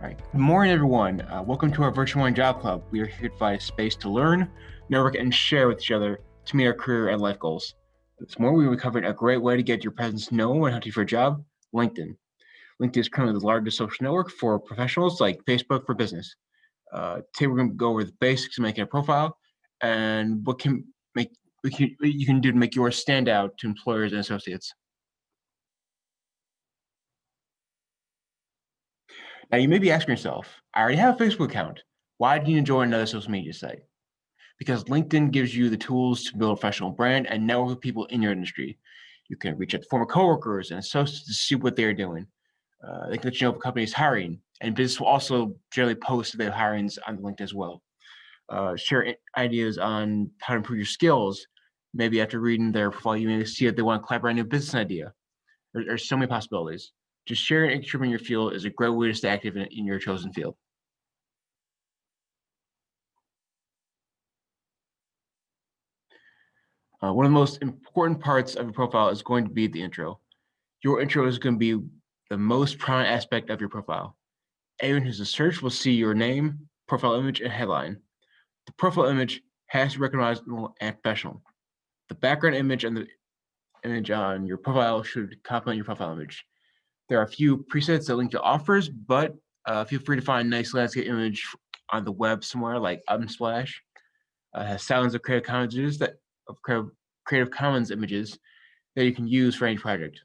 All right. Good morning, everyone. Welcome to our Virtual Morning Job Club. We are here to provide a space to learn, network, and share with each other to meet our career and life goals. This morning, we will be covering a great way to get your presence known when hunting for a job, LinkedIn. LinkedIn is currently the largest social network for professionals like Facebook for business. Today, we're going to go over the basics of making a profile and what you can do to make yours stand out to employers and associates. Now, you may be asking yourself, I already have a Facebook account. Why do you join another social media site? Because LinkedIn gives you the tools to build a professional brand and network with people in your industry. You can reach out to former coworkers and associates to see what they're doing. They can let you know if a company is hiring, and business will also generally post their hirings on LinkedIn as well. Share ideas on how to improve your skills. Maybe after reading their profile, you may see that they want to collaborate on a new business idea. There's so many possibilities. Just sharing and contributing your field is a great way to stay active in your chosen field. One of the most important parts of your profile is going to be the intro. Your intro is going to be the most prominent aspect of your profile. Anyone who's a search will see your name, profile image, and headline. The profile image has to be recognizable and professional. The background image and the image on your profile should complement your profile image. There are a few presets that link to offers, but feel free to find a nice landscape image on the web somewhere like Unsplash. Has thousands of Creative Commons images that you can use for any project.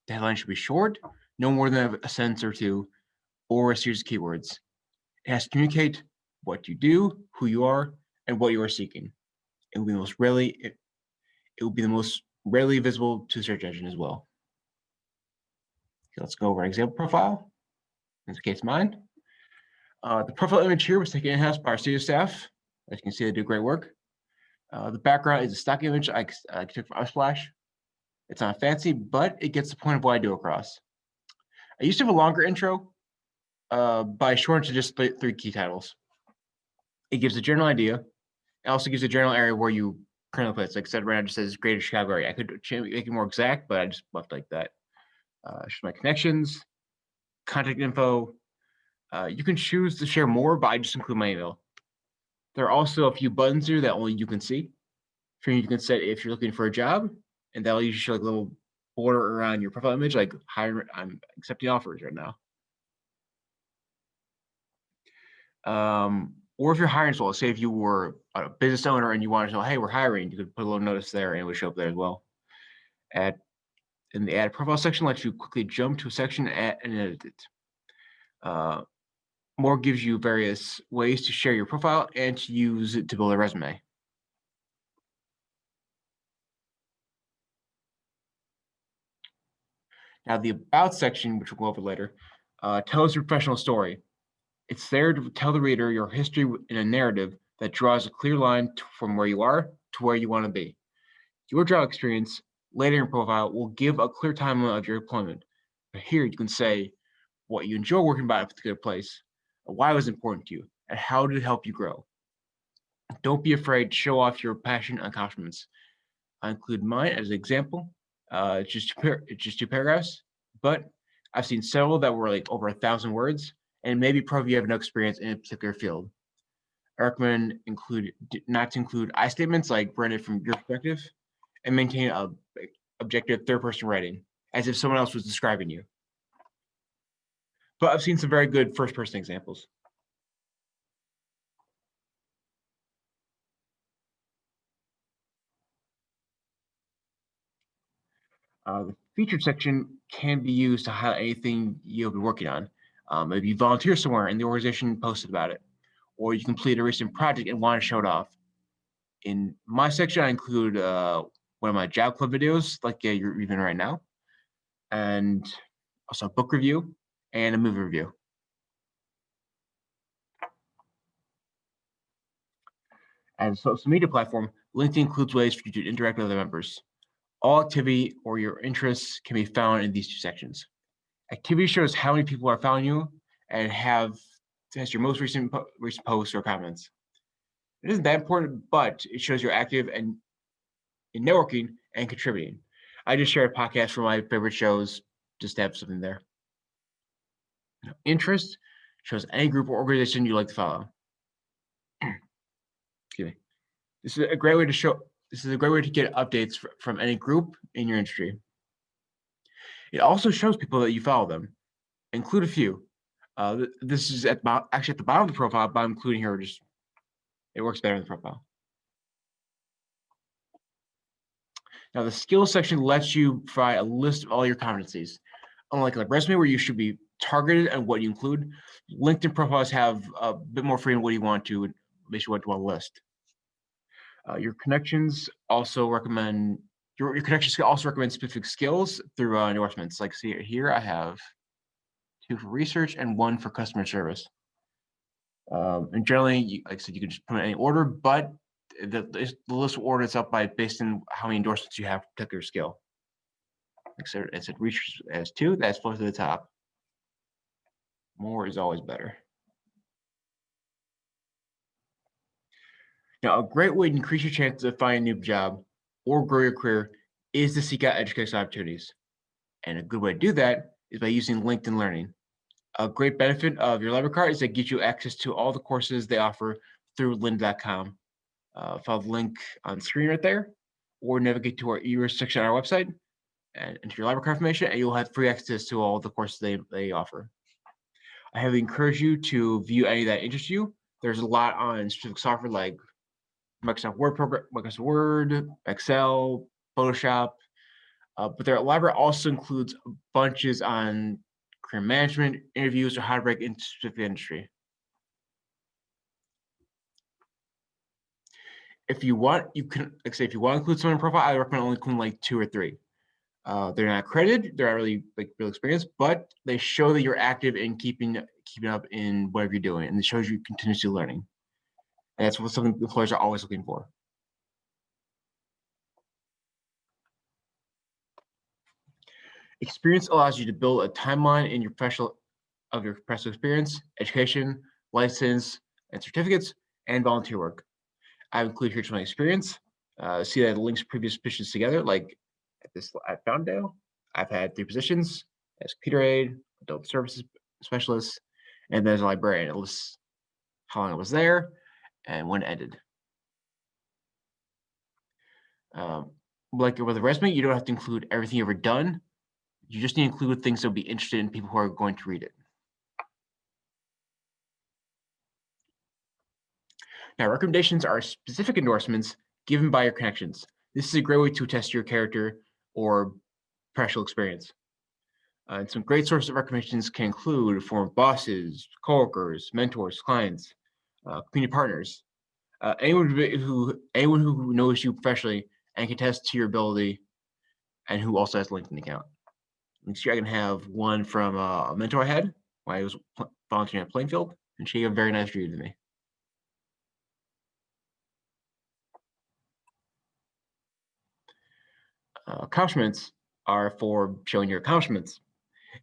The headline should be short, no more than a sentence or two, or a series of keywords. It has to communicate what you do, who you are, and what you are seeking. It will be the most rarely visible to the search engine as well. Okay, let's go over an example profile. In this case, mine. The profile image here was taken in-house by our studio staff. As you can see, they do great work. The background is a stock image I took from Unsplash. It's not fancy, but it gets the point of what I do across. I used to have a longer intro, but I shortened to just three key titles. It gives a general idea. It also gives a general area where you currently place. Like I said, right now it just says Greater Chicago area. I could make it more exact, but I just left like that. Just my connections, contact info. You can choose to share more, but I just include my email. There are also a few buttons here that only you can see. You can set if you're looking for a job, and that'll usually show like a little border around your profile image, like I'm accepting offers right now. Or if you're hiring as well, say if you were a business owner and you wanted to know, hey, we're hiring, you could put a little notice there and it would show up there as well. In the add profile section, lets you quickly jump to a section and edit it. More gives you various ways to share your profile and to use it to build a resume. Now, the About section, which we'll go over later, tells your professional story. It's there to tell the reader your history in a narrative that draws a clear line from where you are to where you want to be. Your job experience later in your profile will give a clear timeline of your employment. But here you can say what you enjoy working by a particular place, why it was important to you, and how did it help you grow. Don't be afraid to show off your passion and accomplishments. I include mine as an example. It's just two paragraphs, but I've seen several that were like over 1,000 words, and maybe probably you have no experience in a particular field. I recommend not to include I statements like branded from your perspective, and maintain a objective third-person writing, as if someone else was describing you. But I've seen some very good first-person examples. The featured section can be used to highlight anything you'll be working on. Maybe you volunteer somewhere and the organization posted about it, or you complete a recent project and want to show it off. In my section, I include one of my job club videos, like you're even right now, and also a book review and a movie review. As a social media platform, LinkedIn includes ways for you to interact with other members. All activity or your interests can be found in these two sections. Activity shows how many people are following you and has your most recent posts or comments. It isn't that important, but it shows you're active and in networking and contributing. I just shared a podcast from my favorite shows just to have something there. Interest shows any group or organization you like to follow. Excuse me. This is a great way to show. This is a great way to get updates from any group in your industry. It also shows people that you follow them. Include a few. This is actually at the bottom of the profile, but I'm including here. Just it works better in the profile. Now, the skills section lets you provide a list of all your competencies. Unlike a resume where you should be targeted and what you include, LinkedIn profiles have a bit more freedom what you want to, basically what you want to list. Your connections also recommend your connections can also recommend specific skills through endorsements. Like see here, I have 2 for research and 1 for customer service. And generally, like I said, you can just put in any order, but the list will order itself by based on how many endorsements you have for a particular skill. Like I said, research as 2, that's close to the top. More is always better. Now, a great way to increase your chances of finding a new job or grow your career is to seek out educational opportunities. And a good way to do that is by using LinkedIn Learning. A great benefit of your library card is that it gives you access to all the courses they offer through lynn.com. Follow the link on screen right there, or navigate to our e-research section on our website and enter your library card information, and you'll have free access to all the courses they offer. I heavily encourage you to view any that interests you. There's a lot on specific software like Microsoft Word, Excel, Photoshop, but their library also includes bunches on career management, interviews, or how to break into specific industry. If you want, you can, like say, if you want to include someone in profile, I recommend only including like 2 or 3. They're not accredited, they're not really like real experienced, but they show that you're active in keeping up in whatever you're doing, and it shows you continuously learning. And that's what some employers are always looking for. Experience allows you to build a timeline in your professional experience, education, license, and certificates, and volunteer work. I've included here my experience. See that it links previous positions together, like at Fountaindale. I've had 3 positions as computer aide, adult services specialist, and then as a librarian. It lists how long I was there and when it ended. Like with a resume, you don't have to include everything you've ever done. You just need to include things that will be interested in people who are going to read it. Now, recommendations are specific endorsements given by your connections. This is a great way to test your character or professional experience. And some great sources of recommendations can include former bosses, coworkers, mentors, clients, community partners, anyone who knows you professionally and can attest to your ability, and who also has a LinkedIn account. Next year, I can have one from a mentor I had when I was volunteering at Plainfield, and she gave a very nice review to me. Accomplishments are for showing your accomplishments.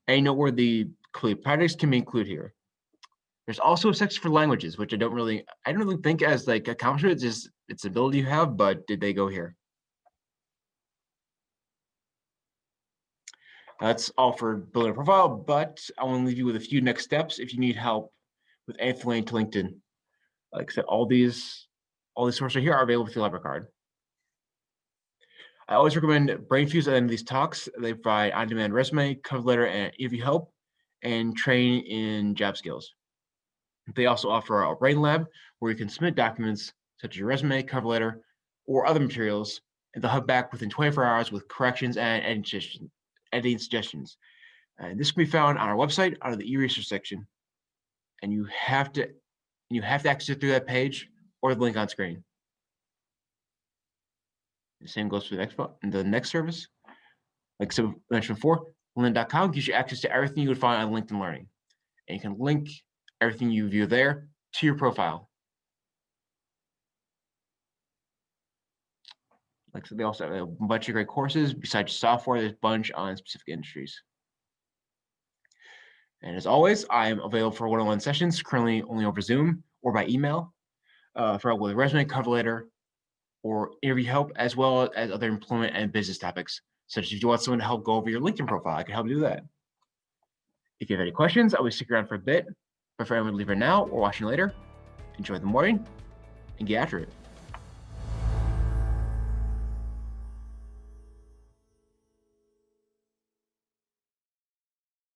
Any noteworthy complete projects can be included here. There's also a section for languages, which I don't really think as like accomplishments is its ability you have, but did they go here? That's all for building a profile, but I want to leave you with a few next steps if you need help with anything related to LinkedIn. Like I said, all these sources here are available through the library card. I always recommend BrainFuse at the end of these talks. They provide on-demand resume, cover letter, and interview help, and train in job skills. They also offer a Brain Lab where you can submit documents such as your resume, cover letter, or other materials, and they'll have back within 24 hours with corrections and editing suggestions. And this can be found on our website under the e-research section. And you have to access it through that page or the link on screen. The same goes for the next service. Like I mentioned before, lynn.com gives you access to everything you would find on LinkedIn Learning. And you can link everything you view there to your profile. Like I said, they also have a bunch of great courses besides software. There's a bunch on specific industries. And as always, I am available for one-on-one sessions, currently only over Zoom or by email, for help with resume, cover letter, or interview help, as well as other employment and business topics, such as if you want someone to help go over your LinkedIn profile, I can help you do that. If you have any questions, I'll be sticking around for a bit. But for anyone leaving now or watching later, enjoy the morning and get after it.